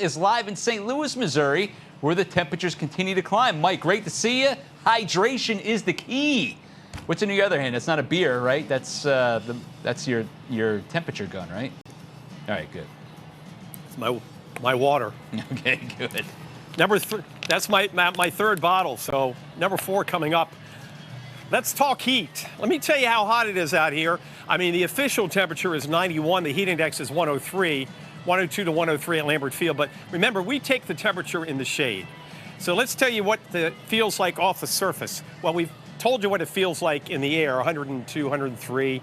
Is live in St. Louis, Missouri, where the temperatures continue to climb. Mike, great to see you. Hydration is the key. What's in your other hand? That's not a beer, right? That's your temperature gun, right? All right, good. It's my water. Okay, good. Number 3. That's my third bottle. So number 4 coming up. Let's talk heat. Let me tell you how hot it is out here. I mean, the official temperature is 91. The heat index is 103. 102 to 103 at Lambert Field. But remember, we take the temperature in the shade. So let's tell you what it feels like off the surface. Well, we've told you what it feels like in the air, 102, 103.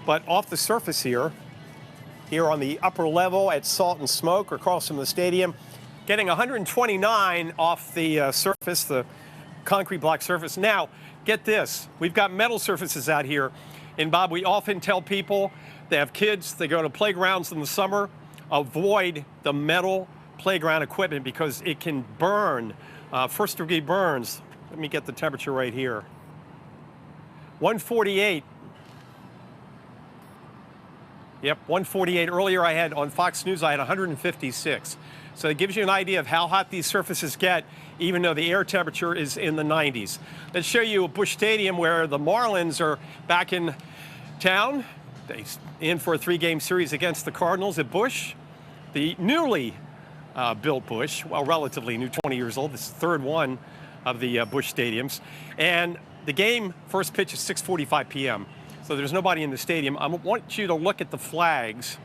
But off the surface here on the upper level at Salt and Smoke across from the stadium, getting 129 off the surface, the concrete block surface. Now, get this. We've got metal surfaces out here. And, Bob, we often tell people, they have kids, they go to playgrounds in the summer, avoid the metal playground equipment because it can burn, first-degree burns. Let me get the temperature right here. 148. Yep, 148. Earlier I had, on Fox News, I had 156. So it gives you an idea of how hot these surfaces get, even though the air temperature is in the 90s. Let's show you Busch Stadium where the Marlins are back in town. They in for a 3-game series against the Cardinals at Busch. The newly built Busch, well, relatively new, 20 years old. This is the third one of the Busch stadiums. And the game, first pitch is 6:45 p.m. So there's nobody in the stadium. I want you to look at the flags,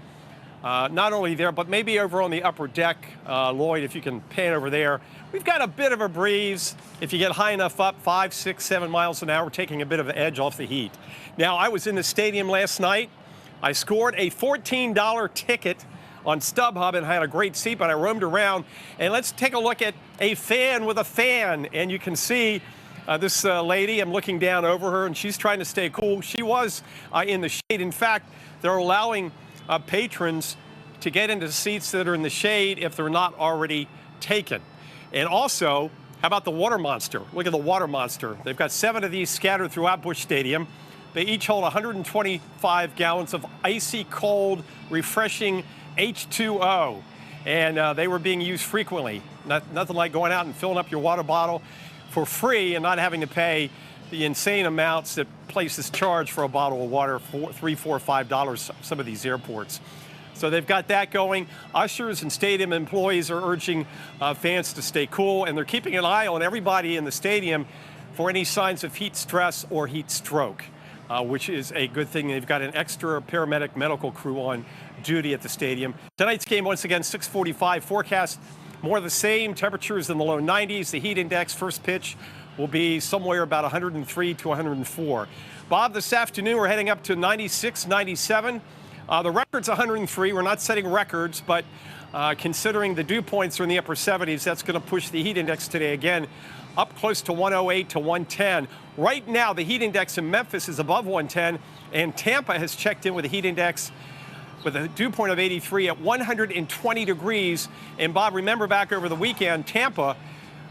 not only there, but maybe over on the upper deck. Lloyd, if you can pan over there. We've got a bit of a breeze. If you get high enough up, 5, 6, 7 miles an hour, taking a bit of an edge off the heat. Now, I was in the stadium last night. I scored a $14 ticket on StubHub and had a great seat, but I roamed around. And let's take a look at a fan with a fan. And you can see this lady, I'm looking down over her, and she's trying to stay cool. She was in the shade. In fact, they're allowing patrons to get into seats that are in the shade if they're not already taken. And also, how about the water monster? Look at the water monster. They've got 7 of these scattered throughout Busch Stadium. They each hold 125 gallons of icy cold, refreshing H2O. And they were being used frequently. Nothing like going out and filling up your water bottle for free and not having to pay the insane amounts that places charge for a bottle of water, $3, $4, $5, some of these airports. So they've got that going. Ushers and stadium employees are urging fans to stay cool, and they're keeping an eye on everybody in the stadium for any signs of heat stress or heat stroke, which is a good thing. They've got an extra paramedic medical crew on duty at the stadium. Tonight's game, once again, 6:45. Forecast more of the same. Temperatures in the low 90s. The heat index, first pitch, will be somewhere about 103 to 104. Bob, this afternoon we're heading up to 96, 97. The record's 103. We're not setting records, but considering the dew points are in the upper 70s, that's going to push the heat index today again up close to 108 to 110. Right now, the heat index in Memphis is above 110, and Tampa has checked in with a heat index with a dew point of 83 at 120 degrees. And Bob, remember back over the weekend, Tampa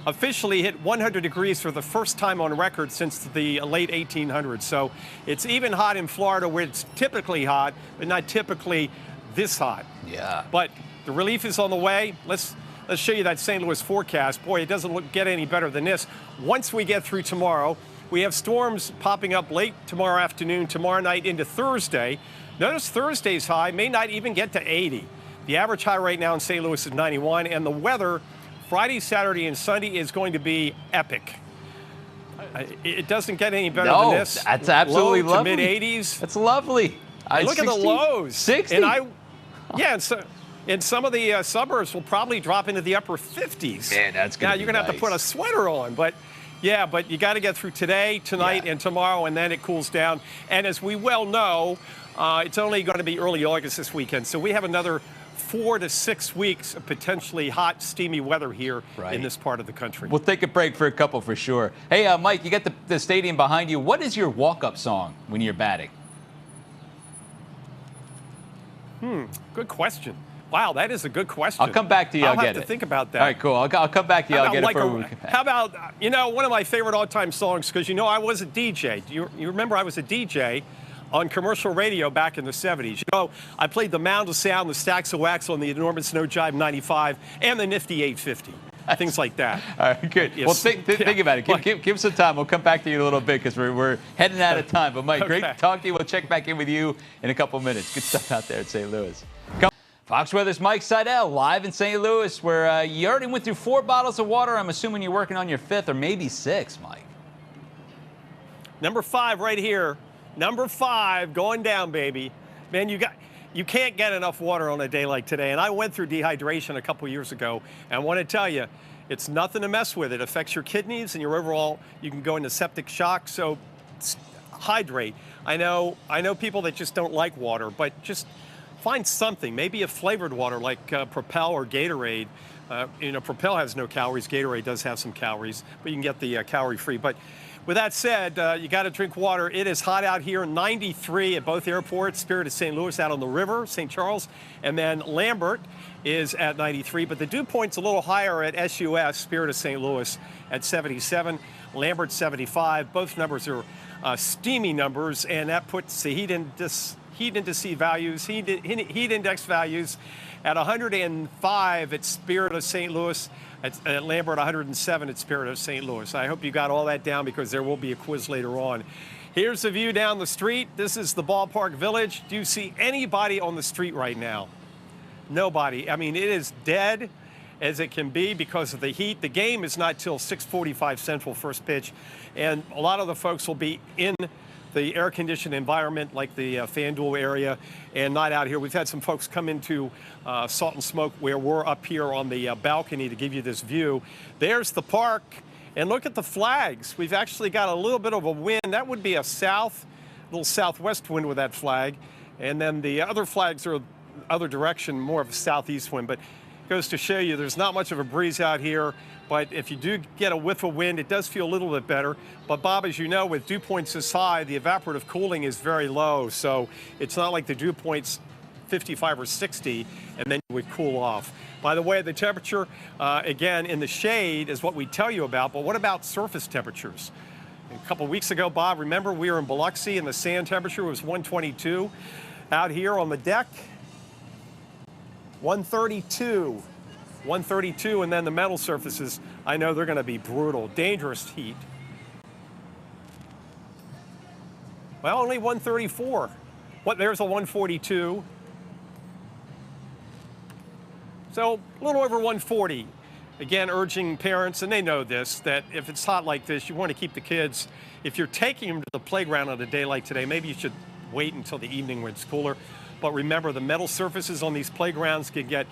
officially hit 100 degrees for the first time on record since the late 1800s. So it's even hot in Florida, where it's typically hot, but not typically this hot. Yeah. But the relief is on the way. Let's show you that St. Louis forecast. Boy, it doesn't get any better than this. Once we get through tomorrow, we have storms popping up late tomorrow afternoon, tomorrow night into Thursday. Notice Thursday's high may not even get to 80. The average high right now in St. Louis is 91, and the weather Friday, Saturday, and Sunday is going to be epic. It doesn't get any better than this. That's absolutely low lovely. to mid-80s. That's lovely. Look at the lows. 60? And some of the suburbs will probably drop into the upper 50s. Man, that's going to be You're going to have to put a sweater on. But you got to get through today, tonight, and tomorrow, and then it cools down. And as we well know, it's only going to be early August this weekend. So we have another 4 to 6 weeks of potentially hot, steamy weather here in this part of the country. We'll take a break for a couple for sure. Hey, Mike, you got the stadium behind you. What is your walk-up song when you're batting? Good question. Wow, that is a good question. I'll come back to you. I'll have to think about that. All right, cool. I'll come back to you. I'll get it for a week. How about, one of my favorite all-time songs, because, I was a DJ. You remember I was a DJ on commercial radio back in the 70s. You know, I played the Mound of Sound, the Stacks of Wax on the enormous Snow Jive 95, and the Nifty 850. Things like that. All right, good. Yes. Well, think about it. Give some time. We'll come back to you in a little bit because we're heading out of time. But, Mike, great to talk to you. We'll check back in with you in a couple of minutes. Good stuff out there at St. Louis. Fox Weather's Mike Seidel live in St. Louis, where you already went through 4 bottles of water. I'm assuming you're working on your 5th or maybe 6th, Mike. Number 5 right here. Number 5 going down, baby. Man, you can't get enough water on a day like today. And I went through dehydration a couple years ago, and I want to tell you, it's nothing to mess with. It affects your kidneys and your overall, you can go into septic shock. So hydrate. I know people that just don't like water, but just find something, maybe a flavored water like Propel or Gatorade. You know, Propel has no calories. Gatorade does have some calories, but you can get the calorie-free. But with that said, you got to drink water. It is hot out here, 93 at both airports. Spirit of St. Louis out on the river, St. Charles, and then Lambert is at 93. But the dew point's a little higher at SUS, Spirit of St. Louis, at 77. Lambert 75. Both numbers are steamy numbers, and that puts the heat index values at 105 at Spirit of St. Louis, at Lambert 107 at Spirit of St. Louis. I hope you got all that down because there will be a quiz later on. Here's the view down the street. This is the ballpark village. Do you see anybody on the street right now? Nobody. I mean, it is dead as it can be because of the heat. The game is not till 6:45 Central, first pitch, and a lot of the folks will be in the air-conditioned environment like the FanDuel area and not out here. We've had some folks come into Salt and Smoke where we're up here on the balcony to give you this view. There's the park, and look at the flags. We've actually got a little bit of a wind. That would be a little southwest wind with that flag, and then the other flags are other direction, more of a southeast wind, but goes to show you there's not much of a breeze out here. But if you do get a whiff of wind, it does feel a little bit better. But Bob, as you know, with dew points this high, the evaporative cooling is very low. So it's not like the dew point's 55 or 60, and then you would cool off. By the way, the temperature, again, in the shade is what we tell you about. But what about surface temperatures? A couple weeks ago, Bob, remember we were in Biloxi and the sand temperature was 122. Out here on the deck, 132. 132, and then the metal surfaces, I know they're going to be brutal, dangerous heat. Well, only 134. There's a 142. So a little over 140. Again, urging parents, and they know this, that if it's hot like this, you want to keep the kids. If you're taking them to the playground on a day like today, maybe you should wait until the evening when it's cooler. But remember, the metal surfaces on these playgrounds can get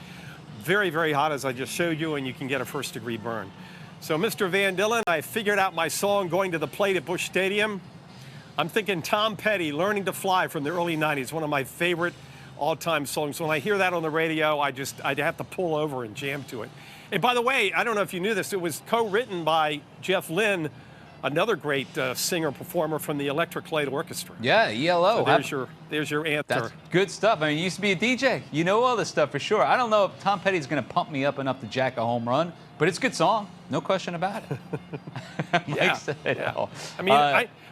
very, very hot, as I just showed you, and you can get a first-degree burn. So, Mr. Van Dillen, I figured out my song, Going to the Plate at Busch Stadium. I'm thinking Tom Petty, Learning to Fly from the early 90s, one of my favorite all-time songs. When I hear that on the radio, I'd have to pull over and jam to it. And by the way, I don't know if you knew this, it was co-written by Jeff Lynne, another great singer-performer from the Electric Light Orchestra. Yeah, ELO. So there's your answer. That's good stuff. I mean, you used to be a DJ. You know all this stuff for sure. I don't know if Tom Petty's going to pump me up enough to jack a home run, but it's a good song. No question about it. Yeah. I mean,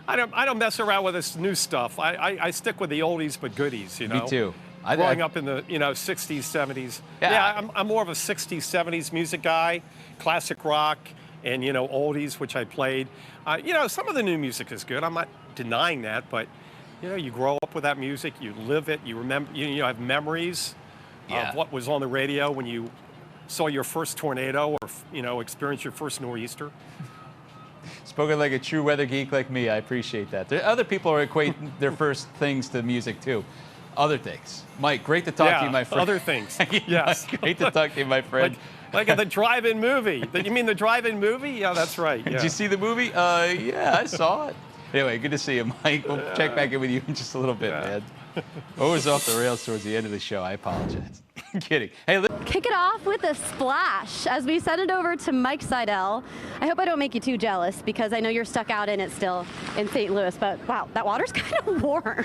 I don't mess around with this new stuff. I stick with the oldies but goodies, you know. Me too. Growing up in the 60s, 70s. Yeah, I'm more of a 60s, 70s music guy, classic rock, and oldies, which I played. Some of the new music is good. I'm not denying that, but you grow up with that music, you live it, you remember, you have memories of what was on the radio when you saw your first tornado or experienced your first nor'easter. Spoken like a true weather geek like me. I appreciate that. Other people are equating their first things to music too. Other things. Mike, great to talk to you, my friend. Other things. Yes. Great to talk to you, my friend. Like at the drive-in movie. You mean the drive-in movie? Yeah, that's right. Yeah. Did you see the movie? Yeah, I saw it. Anyway, good to see you, Mike. We'll check back in with you in just a little bit, man. What was off the rails towards the end of the show? I apologize. I'm kidding. Hey, kick it off with a splash as we send it over to Mike Seidel. I hope I don't make you too jealous because I know you're stuck out in it still in St. Louis, but wow, that water's kind of warm.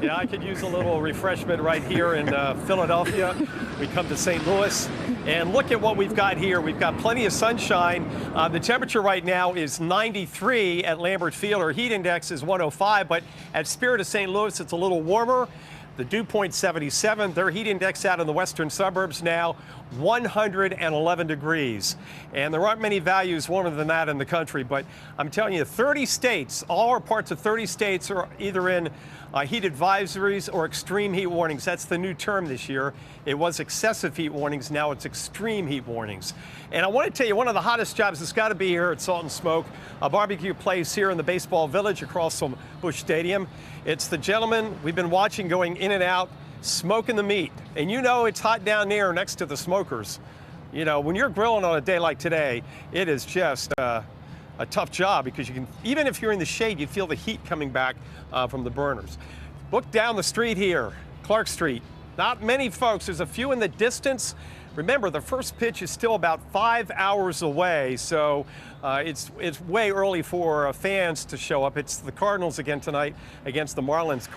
Yeah, I could use a little refreshment right here in Philadelphia. We come to St. Louis. And look at what we've got here. We've got plenty of sunshine. The temperature right now is 93 at Lambert Field. Our heat index is 105, but at Spirit of St. Louis, it's a little warmer. The dew point 77. Their heat index out in the western suburbs now 111 degrees. And there aren't many values warmer than that in the country, but I'm telling you, 30 states, all parts of 30 states are either in heat advisories or extreme heat warnings. That's the new term this year. It was excessive heat warnings, now it's extreme heat warnings. And I want to tell you, one of the hottest jobs has got to be here at Salt and Smoke, a barbecue place here in the baseball village across from Busch Stadium. It's the gentleman we've been watching going in and out, smoking the meat. And you know it's hot down there next to the smokers. You know, when you're grilling on a day like today, it is just a tough job because you can, even if you're in the shade, you feel the heat coming back from the burners. Look down the street here, Clark Street. Not many folks, there's a few in the distance. Remember, the first pitch is still about 5 hours away, so it's way early for fans to show up. It's the Cardinals again tonight against the Marlins.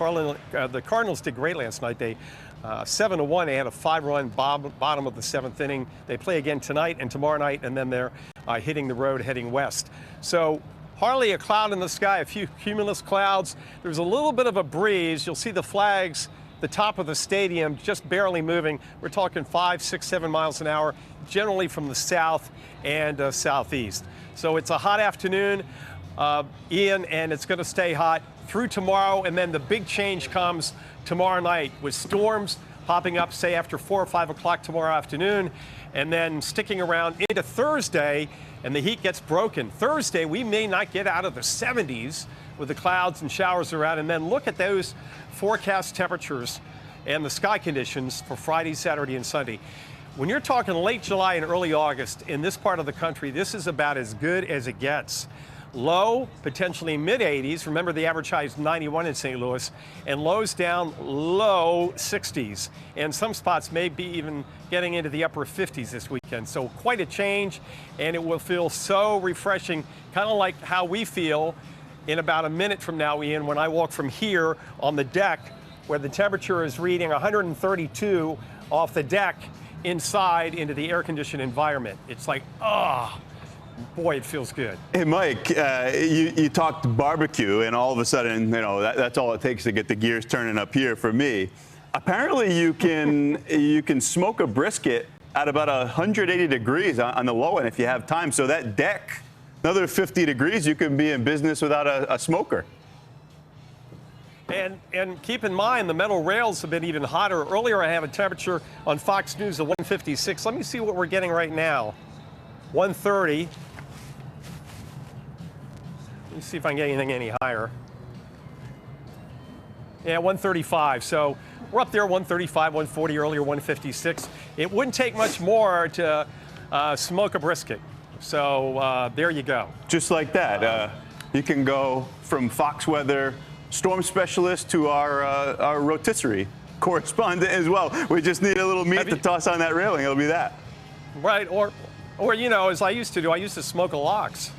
The Cardinals did great last night. They 7-1. They had a 5-run bottom of the seventh inning. They play again tonight and tomorrow night, and then they're hitting the road heading west. So hardly a cloud in the sky, a few cumulus clouds. There's a little bit of a breeze. You'll see the flags, the top of the stadium just barely moving. We're talking 5, 6, 7 miles an hour, generally from the south and southeast. So it's a hot afternoon, Ian, and it's going to stay hot through tomorrow. And then the big change comes tomorrow night with storms popping up, say, after 4 or 5 o'clock tomorrow afternoon, and then sticking around into Thursday, and the heat gets broken. Thursday, we may not get out of the 70s with the clouds and showers around. And then look at those forecast temperatures and the sky conditions for Friday, Saturday, and Sunday. When you're talking late July and early August in this part of the country, this is about as good as it gets. Low, potentially mid-80s. Remember, the average high is 91 in St. Louis, and lows down low 60s. And some spots may be even getting into the upper 50s this weekend. So quite a change, and it will feel so refreshing, kind of like how we feel in about a minute from now, Ian, when I walk from here on the deck, where the temperature is reading 132 off the deck inside into the air-conditioned environment. It's like, oh, boy, it feels good. Hey, Mike, you talked barbecue, and all of a sudden, you know, that's all it takes to get the gears turning up here for me. Apparently, you can smoke a brisket at about 180 degrees on the low end if you have time. So that deck, another 50 degrees, you can be in business without a smoker. And keep in mind, the metal rails have been even hotter. Earlier, I have a temperature on Fox News of 156. Let me see what we're getting right now. 130. Let me see if I can get anything any higher. Yeah, 135. So we're up there, 135, 140 earlier, 156. It wouldn't take much more to smoke a brisket. So there you go. Just like that. You can go from Fox Weather storm specialist to our rotisserie correspondent as well. We just need a little meat to toss on that railing. It'll be that. Right, or you know, as I used to do, I used to smoke a lox.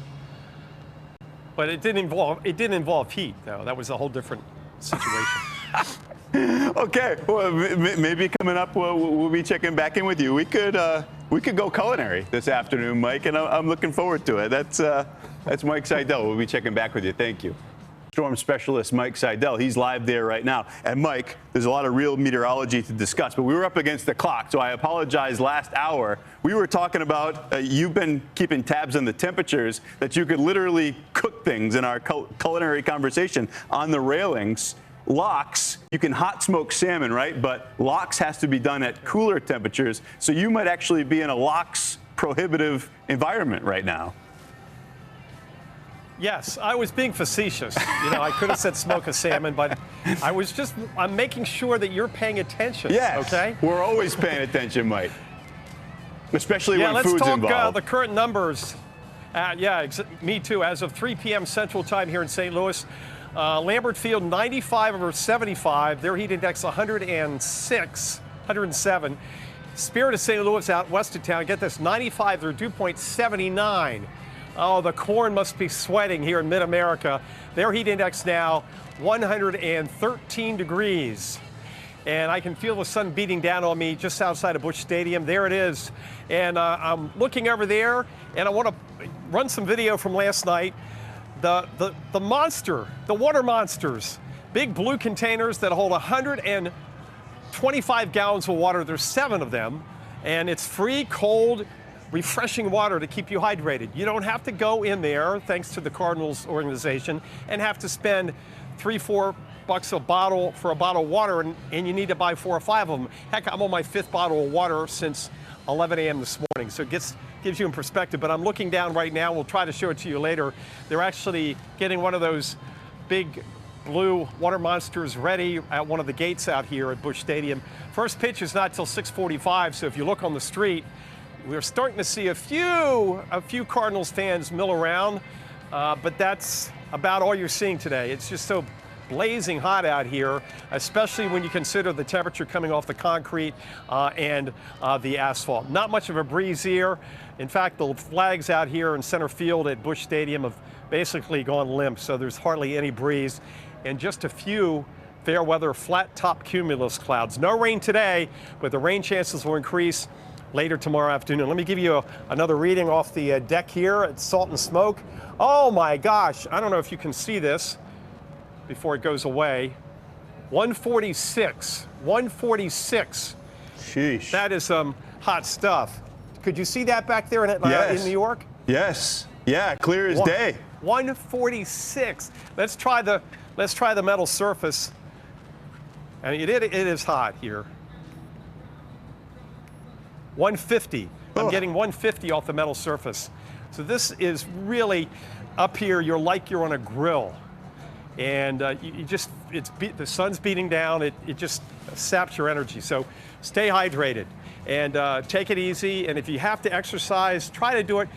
But it didn't involve heat, though. That was a whole different situation. Okay, well, maybe coming up we'll be checking back in with you. We could go culinary this afternoon, Mike, and I'm looking forward to it. That's Mike Seidel. We'll be checking back with you. Thank you. Storm specialist Mike Seidel. He's live there right now. And Mike, there's a lot of real meteorology to discuss, but we were up against the clock, so I apologize. Last hour, we were talking about you've been keeping tabs on the temperatures, that you could literally cook things in our culinary conversation on the railings. Lox, you can hot smoke salmon, right? But lox has to be done at cooler temperatures, so you might actually be in a lox prohibitive environment right now. Yes, I was being facetious. You know, I could have said smoke a salmon, but I'm making sure that you're paying attention. Yes, okay? We're always paying attention, Mike. Especially when food's involved. Let's talk the current numbers. Me too. As of 3 p.m. Central Time here in St. Louis, Lambert Field 95 over 75. Their heat index 107. Spirit of St. Louis out west of town. Get this, 95. Their dew point 79. Oh, the corn must be sweating here in mid-America. Their heat index now 113 degrees. and I can feel the sun beating down on me just outside of Busch Stadium. There it is. And I'm looking over there, and I want to run some video from last night. The water monsters, big blue containers that hold 125 gallons of water. There's 7 of them, and it's free, cold, refreshing water to keep you hydrated. You don't have to go in there, thanks to the Cardinals organization, and have to spend $3-4 a bottle for a bottle of water, and you need to buy 4 or 5 of them. Heck, I'm on my 5th bottle of water since 11 a.m. this morning, so it gives you in perspective. But I'm looking down right now. We'll try to show it to you later. They're actually getting one of those big blue water monsters ready at one of the gates out here at Busch Stadium. First pitch is not till 6:45, so if you look on the street, we're starting to see a few Cardinals fans mill around, but that's about all you're seeing today. It's just so blazing hot out here, especially when you consider the temperature coming off the concrete and the asphalt. Not much of a breeze here. In fact, the flags out here in center field at Busch Stadium have basically gone limp, so there's hardly any breeze, and just a few fair weather flat top cumulus clouds. No rain today, but the rain chances will increase later tomorrow afternoon. Let me give you another reading off the deck here at Salt and Smoke. Oh my gosh, I don't know if you can see this before it goes away. 146. Sheesh. That is some hot stuff. Could you see that back there in New York? Yes. Yeah, clear as day. 146. Let's try the metal surface. And it is hot here. 150. I'm getting 150 off the metal surface. So this is really up here. You're like you're on a grill, and the sun's beating down. It just saps your energy. So stay hydrated and take it easy. And if you have to exercise, try to do it.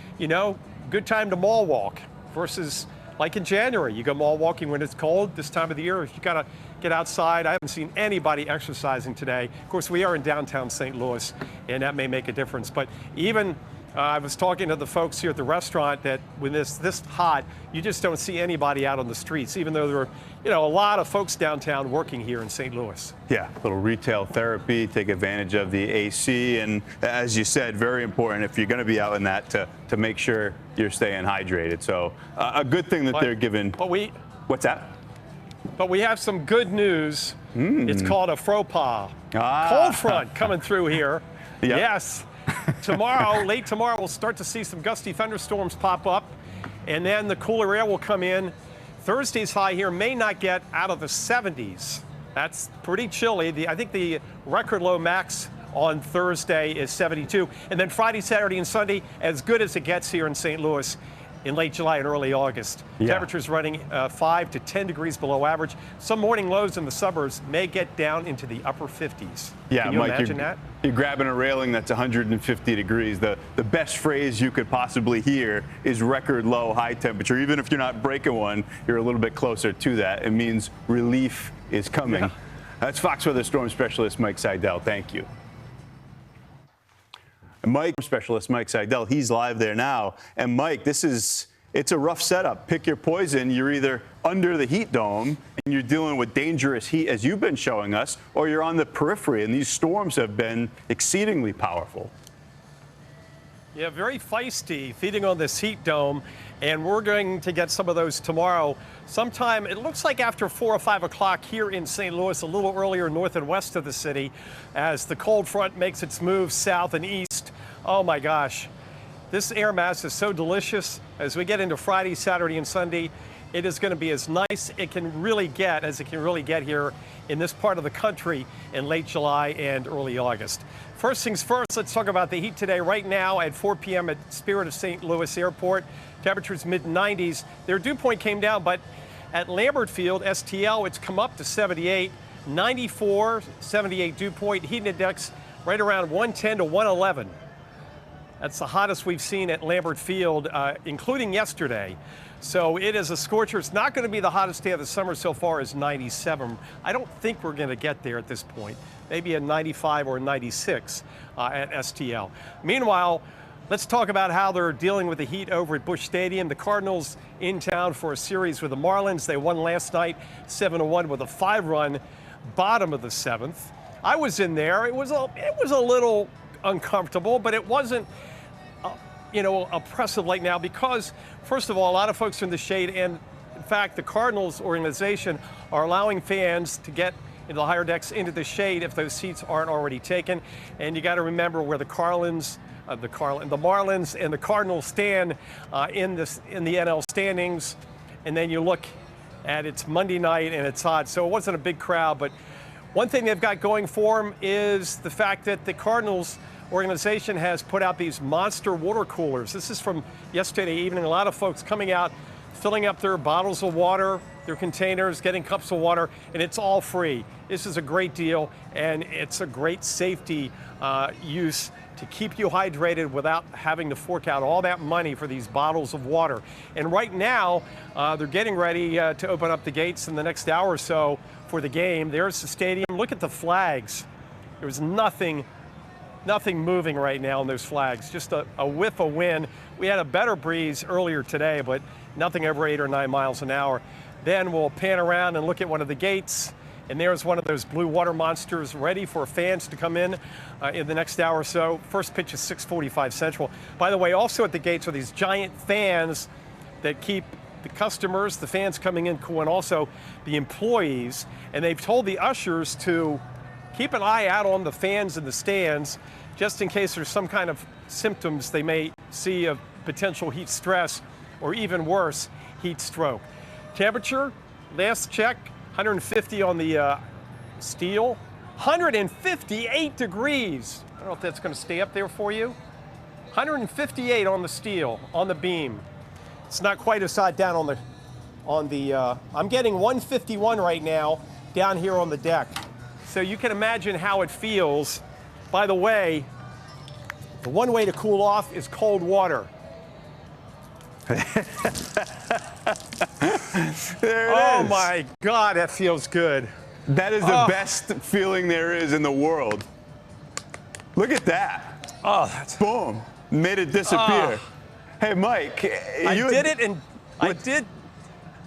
Good time to mall walk versus like in January. You go mall walking when it's cold. This time of the year, if you gotta get outside. I haven't seen anybody exercising today. Of course, we are in downtown St. Louis, and that may make a difference. But even I was talking to the folks here at the restaurant that when it's this hot, you just don't see anybody out on the streets, even though there are a lot of folks downtown working here in St. Louis. Yeah, a little retail therapy, take advantage of the AC, and as you said, very important if you're going to be out in that to make sure you're staying hydrated. So a good thing that they're giving. What's that? But we have some good news. It's called a faux pas. Cold front coming through here. Yep. Yes. Tomorrow, late tomorrow, we'll start to see some gusty thunderstorms pop up, and then the cooler air will come in. Thursday's high here may not get out of the 70s. That's pretty chilly. I think the record low max on Thursday is 72. And then Friday, Saturday, and Sunday, as good as it gets here in St. Louis in late July and early August. Yeah. Temperatures running 5 to 10 degrees below average. Some morning lows in the suburbs may get down into the upper 50s. Yeah, Can you Mike, imagine that? You're grabbing a railing that's 150 degrees. The best phrase you could possibly hear is record low high temperature. Even if you're not breaking one, you're a little bit closer to that. It means relief is coming. Yeah. That's Fox Weather Storm Specialist Mike Seidel. Thank you. Mike, specialist Mike Seidel, he's live there now. And Mike, it's a rough setup. Pick your poison. You're either under the heat dome and you're dealing with dangerous heat, as you've been showing us, or you're on the periphery, and these storms have been exceedingly powerful. Yeah, very feisty, feeding on this heat dome, and we're going to get some of those tomorrow. Sometime, it looks like after 4 or 5 o'clock here in St. Louis, a little earlier north and west of the city, as the cold front makes its move south and east. Oh my gosh, this air mass is so delicious. As we get into Friday, Saturday, and Sunday, it is going to be as nice as it can really get here in this part of the country in late July and early August. First things first, let's talk about the heat today. Right now at 4 p.m. at Spirit of St. Louis Airport, temperatures mid-90s. Their dew point came down, but at Lambert Field, STL, it's come up to 78, 94, 78 dew point, heat index right around 110 to 111. That's the hottest we've seen at Lambert Field, including yesterday. So it is a scorcher. It's not going to be the hottest day of the summer so far as 97. I don't think we're going to get there at this point. Maybe a 95 or 96 at STL. Meanwhile, let's talk about how they're dealing with the heat over at Busch Stadium. The Cardinals in town for a series with the Marlins. They won last night 7-1 with a 5-run bottom of the 7th. I was in there. It was a little uncomfortable, but it wasn't, oppressive like now because, first of all, a lot of folks are in the shade, and in fact, the Cardinals organization are allowing fans to get into the higher decks into the shade if those seats aren't already taken. And you got to remember where the Marlins and the Cardinals stand in the NL standings, and then you look at it's Monday night and it's hot, so it wasn't a big crowd. But one thing they've got going for them is the fact that the Cardinals organization has put out these monster water coolers. This is from yesterday evening. A lot of folks coming out, filling up their bottles of water, their containers, getting cups of water, and it's all free. This is a great deal, and it's a great safety use to keep you hydrated without having to fork out all that money for these bottles of water. And right now, they're getting ready to open up the gates in the next hour or so for the game. There's the stadium. Look at the flags. There's nothing moving right now on those flags, just a whiff of wind. We had a better breeze earlier today, but nothing over 8 or 9 miles an hour. Then we'll pan around and look at one of the gates, and there's one of those blue water monsters ready for fans to come in the next hour or so. First pitch is 6:45 Central. By the way, also at the gates are these giant fans that keep the customers, the fans coming in cool, and also the employees. And they've told the ushers to keep an eye out on the fans in the stands, just in case there's some kind of symptoms they may see of potential heat stress, or even worse, heat stroke. Temperature, last check, 150 on the steel, 158 degrees. I don't know if that's going to stay up there for you. 158 on the steel, on the beam. It's not quite as hot down on the I'm getting 151 right now down here on the deck. So you can imagine how it feels. By the way, the one way to cool off is cold water. Oh my God, that feels good. That is the best feeling there is in the world. Look at that. Oh, that's boom. Made it disappear. Hey, Mike.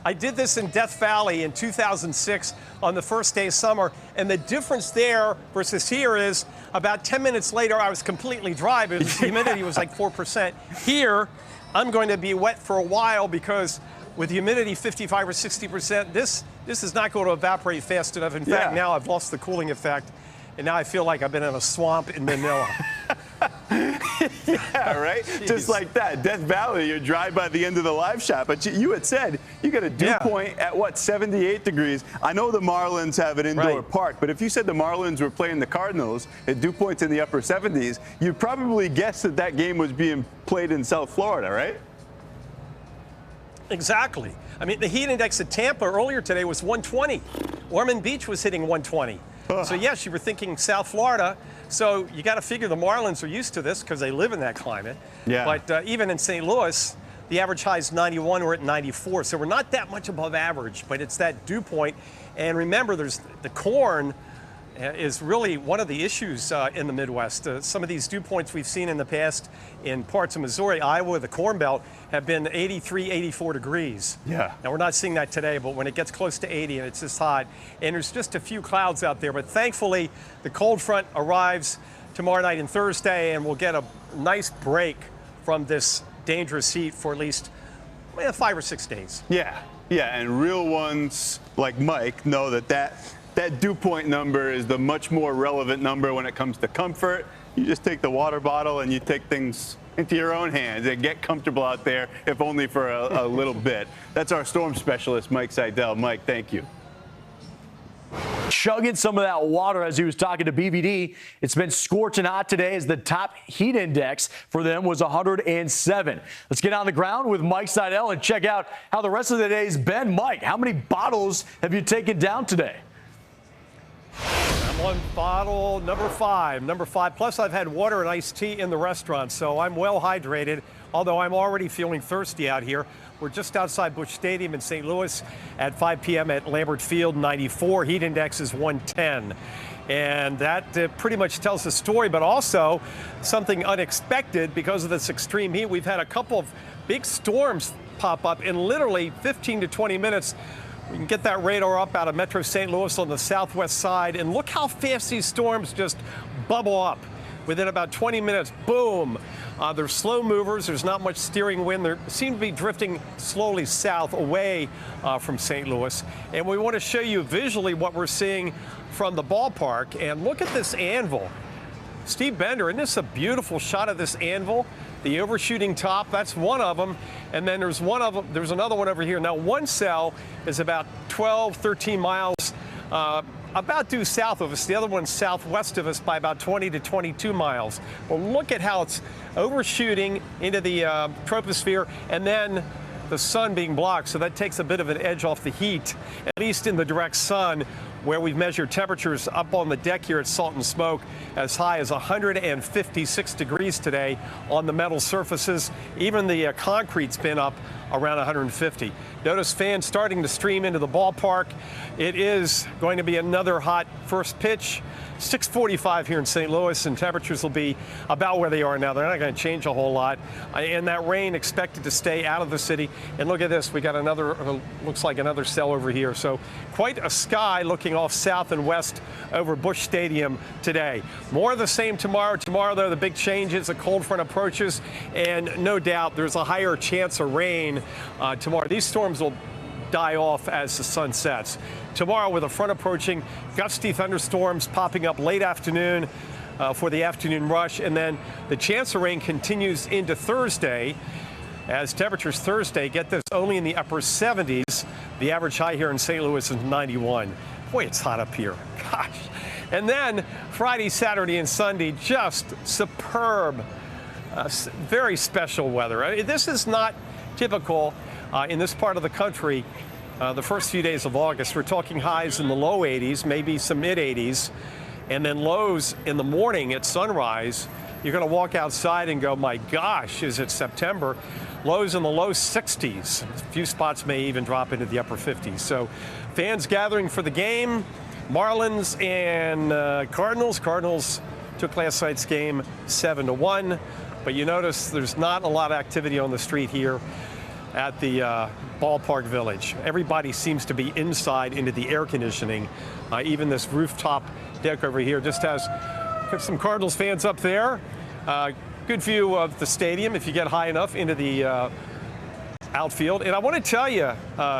I did this in Death Valley in 2006 on the first day of summer, and the difference there versus here is about 10 minutes later I was completely dry, but the humidity was like 4%. Here, I'm going to be wet for a while because with humidity 55 or 60%, this is not going to evaporate fast enough. In fact, now I've lost the cooling effect, and now I feel like I've been in a swamp in Manila. Yeah, right? Jeez. Just like that. Death Valley, you're dry by the end of the live shot. But you had said you got a dew point at, what, 78 degrees? I know the Marlins have an indoor park, but if you said the Marlins were playing the Cardinals at dew points in the upper 70s, you'd probably guess that that game was being played in South Florida, right? Exactly. I mean, the heat index at Tampa earlier today was 120. Ormond Beach was hitting 120. So yes, you were thinking South Florida. So you got to figure the Marlins are used to this because they live in that climate. Yeah. But even in St. Louis, the average high is 91. We're at 94. So we're not that much above average, but it's that dew point. And remember, there's the corn is really one of the issues in the Midwest. Some of these dew points we've seen in the past in parts of Missouri, Iowa, the Corn Belt, have been 83, 84 degrees. Yeah. Now, we're not seeing that today, but when it gets close to 80 and it's this hot, and there's just a few clouds out there, but thankfully, the cold front arrives tomorrow night and Thursday, and we'll get a nice break from this dangerous heat for at least 5 or 6 days. Yeah, and real ones like Mike know that dew point number is the much more relevant number when it comes to comfort. You just take the water bottle and you take things into your own hands and get comfortable out there, if only for a little bit. That's our storm specialist, Mike Seidel. Mike, thank you. Chugging some of that water as he was talking to BVD. It's been scorching hot today as the top heat index for them was 107. Let's get on the ground with Mike Seidel and check out how the rest of the day's been. Mike, how many bottles have you taken down today? I'm on bottle number 5. Plus, I've had water and iced tea in the restaurant, so I'm well hydrated, although I'm already feeling thirsty out here. We're just outside Busch Stadium in St. Louis at 5 p.m. at Lambert Field, 94. Heat index is 110. And that pretty much tells the story, but also something unexpected because of this extreme heat. We've had a couple of big storms pop up in literally 15 to 20 minutes. We can get that radar up out of Metro St. Louis on the southwest side, and look how fast these storms just bubble up. Within about 20 minutes, boom. They're slow movers. There's not much steering wind. They seem to be drifting slowly south away from St. Louis. And we want to show you visually what we're seeing from the ballpark. And look at this anvil. Steve Bender, isn't this a beautiful shot of this anvil? The overshooting top, that's one of them. And then there's another one over here. Now, one cell is about 12, 13 miles about due south of us. The other one's southwest of us by about 20 to 22 miles. Well, look at how it's overshooting into the troposphere, and then the sun being blocked. So that takes a bit of an edge off the heat, at least in the direct sun, where we've measured temperatures up on the deck here at Salt and Smoke as high as 156 degrees today on the metal surfaces. Even the concrete's been up around 150. Notice fans starting to stream into the ballpark. It is going to be another hot first pitch. 6:45 here in St. Louis, and temperatures will be about where they are now. They're not going to change a whole lot. And that rain expected to stay out of the city. And look at this. We got another, looks like another cell over here. So quite a sky looking off south and west over Busch Stadium today. More of the same tomorrow. Tomorrow, though, the big change is a cold front approaches, and no doubt there's a higher chance of rain tomorrow. These storms will die off as the sun sets. Tomorrow, with a front approaching, gusty thunderstorms popping up late afternoon for the afternoon rush, and then the chance of rain continues into Thursday, as temperatures Thursday, get this, only in the upper 70s. The average high here in St. Louis is 91. Boy, it's hot up here. Gosh. And then Friday, Saturday, and Sunday, just superb, very special weather. This is not typical in this part of the country. The first few days of August, we're talking highs in the low 80s, maybe some mid 80s, and then lows in the morning at sunrise. You're going to walk outside and go, my gosh, is it September? Lows in the low 60s. A few spots may even drop into the upper 50s. So fans gathering for the game. Marlins and Cardinals. Cardinals took last night's game 7-1. But you notice there's not a lot of activity on the street here at the ballpark village. Everybody seems to be inside into the air conditioning. Even this rooftop deck over here just has some Cardinals fans up there. Good view of the stadium if you get high enough into the outfield. And I want to tell you,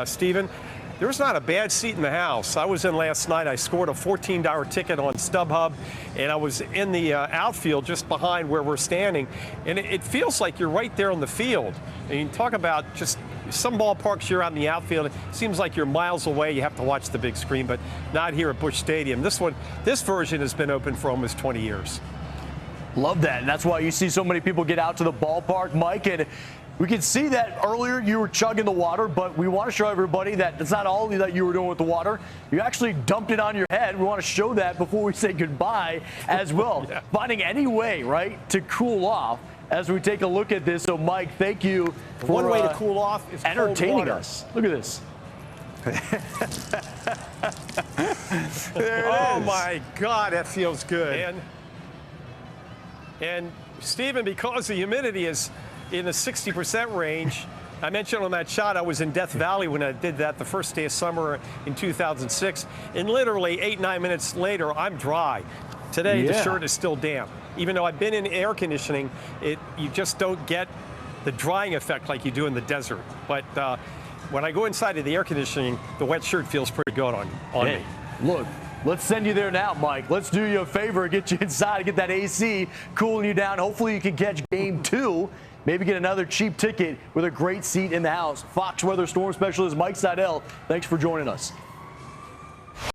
Stephen, there's not a bad seat in the house. I was in last night. I scored a $14 ticket on StubHub, and I was in the outfield just behind where we're standing. And it feels like you're right there on the field. And you talk about just some ballparks, you're out in the outfield. It seems like you're miles away. You have to watch the big screen, but not here at Busch Stadium. This version has been open for almost 20 years. Love that, and that's why you see so many people get out to the ballpark, Mike. And we could see that earlier you were chugging the water, but we want to show everybody that it's not all that you were doing with the water. You actually dumped it on your head. We want to show that before we say goodbye as well. Yeah. Finding any way, right, to cool off as we take a look at this. So, Mike, thank you for one way to cool off is entertaining us. Look at this. Oh, my God, that feels good. And Stephen, because the humidity is in the 60% range, I mentioned on that shot I was in Death Valley when I did that the first day of summer in 2006, and literally 8-9 minutes later I'm dry. Today the shirt is still damp. Even though I've been in air conditioning, you just don't get the drying effect like you do in the desert. But when I go inside of the air conditioning, the wet shirt feels pretty good on me. Look. Let's send you there now, Mike. Let's do you a favor, get you inside, get that AC cooling you down. Hopefully you can catch game 2. Maybe get another cheap ticket with a great seat in the house. Fox Weather Storm Specialist Mike Seidel, thanks for joining us.